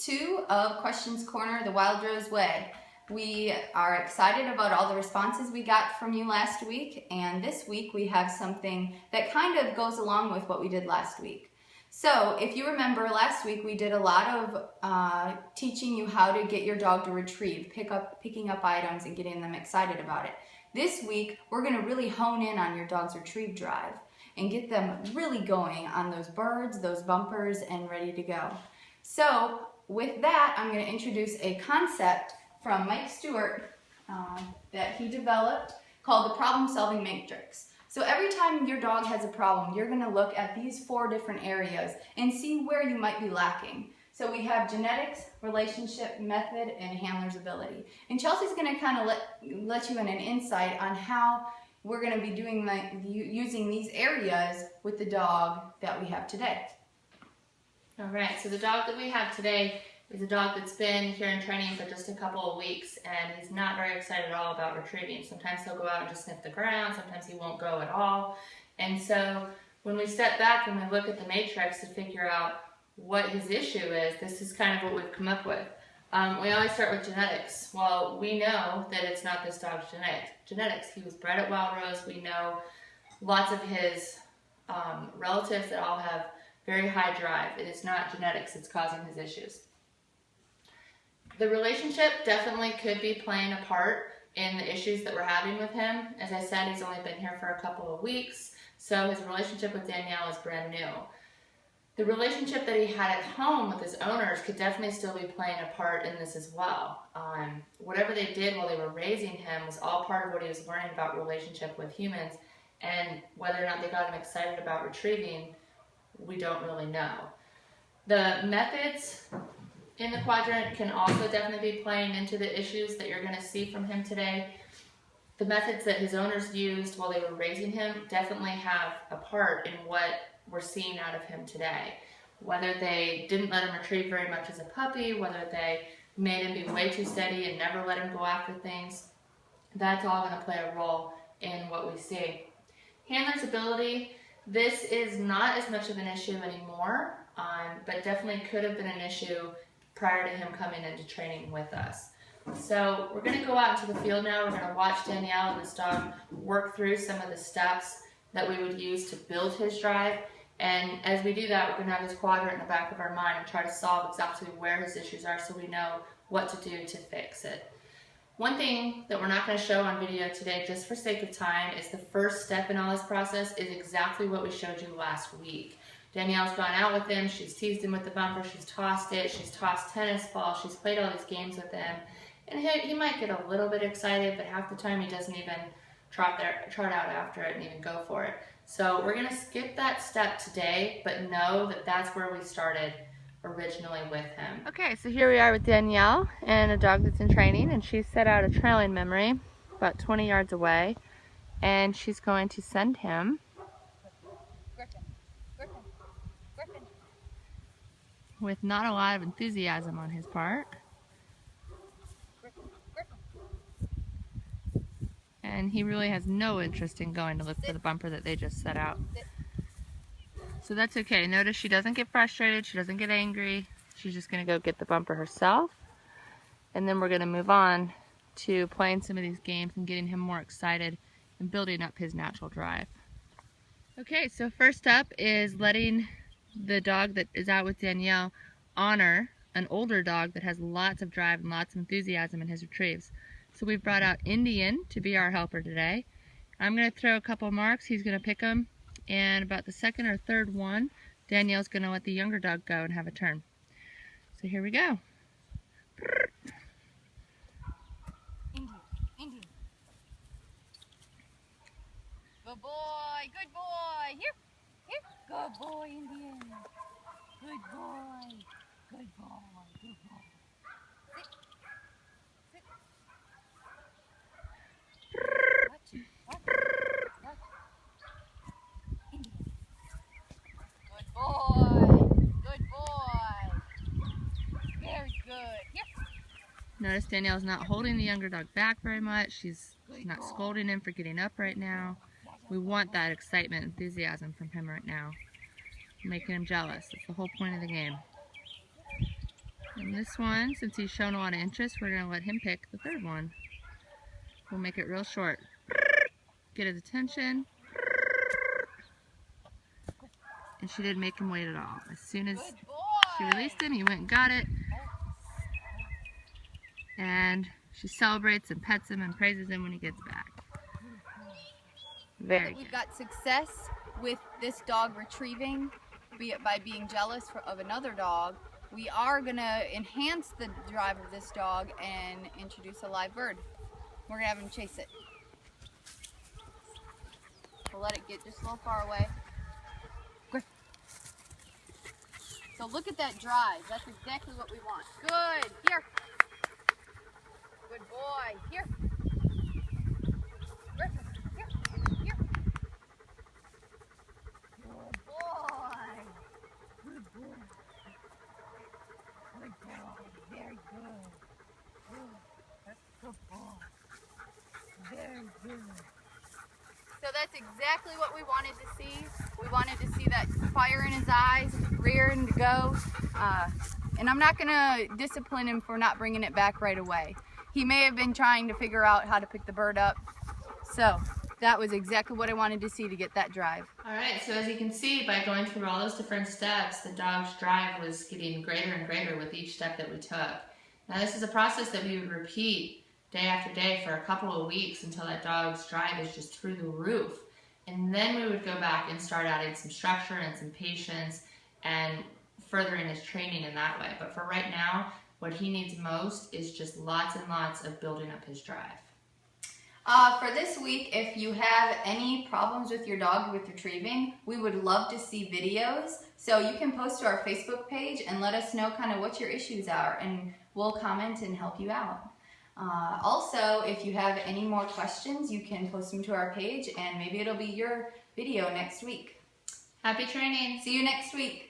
2 of Questions Corner, the Wildrose Way. We are excited about all the responses we got from you last week, and this week we have something that kind of goes along with what we did last week. So if you remember, last week we did a lot of teaching you how to get your dog to retrieve, picking up items and getting them excited about it. This week we're going to really hone in on your dog's retrieve drive and get them really going on those birds, those bumpers, and ready to go. So with that, I'm going to introduce a concept from Mike Stewart that he developed called the problem-solving matrix. So every time your dog has a problem, you're going to look at these 4 different areas and see where you might be lacking. So we have genetics, relationship, method, and handler's ability. And Chelsea's going to kind of let you in an insight on how we're going to be doing using these areas with the dog that we have today. All right, so the dog that we have today is a dog that's been here in training for just a couple of weeks, and he's not very excited at all about retrieving. Sometimes he'll go out and just sniff the ground, sometimes he won't go at all. And so when we step back and we look at the matrix to figure out what his issue is, this is kind of what we've come up with. We always start with genetics. Well, we know that it's not this dog's genetics. He was bred at Wildrose. We know lots of his relatives that all have very high drive. It is not genetics that's causing his issues. The relationship definitely could be playing a part in the issues that we're having with him. As I said, he's only been here for a couple of weeks, so his relationship with Danielle is brand new. The relationship that he had at home with his owners could definitely still be playing a part in this as well. Whatever they did while they were raising him was all part of what he was learning about relationship with humans, and whether or not they got him excited about retrieving, we don't really know. The methods in the quadrant can also definitely be playing into the issues that you're going to see from him today. The methods that his owners used while they were raising him definitely have a part in what we're seeing out of him today. Whether they didn't let him retrieve very much as a puppy, whether they made him be way too steady and never let him go after things, that's all going to play a role in what we see. Handler's ability, this is not as much of an issue anymore, but definitely could have been an issue prior to him coming into training with us. So we're going to go out into the field now. We're going to watch Danielle and this dog work through some of the steps that we would use to build his drive. And as we do that, we're going to have this quadrant in the back of our mind and try to solve exactly where his issues are so we know what to do to fix it. One thing that we're not going to show on video today, just for sake of time, is the first step in all this process is exactly what we showed you last week. Danielle's gone out with him, she's teased him with the bumper, she's tossed it, she's tossed tennis balls, she's played all these games with him. And he might get a little bit excited, but half the time he doesn't even trot out after it and even go for it. So we're going to skip that step today, but know that that's where we started originally with him. Okay, so here we are with Danielle and a dog that's in training, and she's set out a trailing memory about 20 yards away, and she's going to send him with not a lot of enthusiasm on his part. And he really has no interest in going to look for the bumper that they just set out. So that's okay. Notice she doesn't get frustrated, she doesn't get angry. She's just going to go get the bumper herself. And then we're going to move on to playing some of these games and getting him more excited and building up his natural drive. Okay, so first up is letting the dog that is out with Danielle honor an older dog that has lots of drive and lots of enthusiasm in his retrieves. So we've brought out Indian to be our helper today. I'm going to throw a couple marks, he's going to pick them, and about the second or third one, Danielle's going to let the younger dog go and have a turn. So here we go. Indian. Good boy, good boy. Here. Good boy, Indian. Good boy. Good boy. Good boy. Sit. Watch. Indian. Good boy. Good boy. Very good. Here. Notice Danielle's not holding the younger dog back very much. She's not scolding him for getting up right now. We want that excitement, enthusiasm from him right now. Making him jealous. That's the whole point of the game. And this one, since he's shown a lot of interest, we're going to let him pick the third one. We'll make it real short. Get his attention. And she didn't make him wait at all. As soon as she released him, he went and got it. And she celebrates and pets him and praises him when he gets back. Very good. We've got success with this dog retrieving, be it by being jealous of another dog. We are going to enhance the drive of this dog and introduce a live bird. We're going to have him chase it. We'll let it get just a little far away. So look at that drive. That's exactly what we want. Good. Here. Good boy. Here. Griffin. Here. Here. Good boy. Good boy. Good boy. Very good. That's a good boy. Very good. So that's exactly what we wanted to see. We wanted to see that fire in his eyes, rearing to go. And I'm not gonna discipline him for not bringing it back right away. He may have been trying to figure out how to pick the bird up. So that was exactly what I wanted to see to get that drive. All right, so as you can see, by going through all those different steps, the dog's drive was getting greater and greater with each step that we took. Now this is a process that we would repeat day after day for a couple of weeks until that dog's drive is just through the roof. And then we would go back and start adding some structure and some patience and furthering his training in that way. But for right now, what he needs most is just lots and lots of building up his drive. For this week, if you have any problems with your dog with retrieving, we would love to see videos. So you can post to our Facebook page and let us know kind of what your issues are, and we'll comment and help you out. Also, if you have any more questions, you can post them to our page and maybe it'll be your video next week. Happy training! See you next week.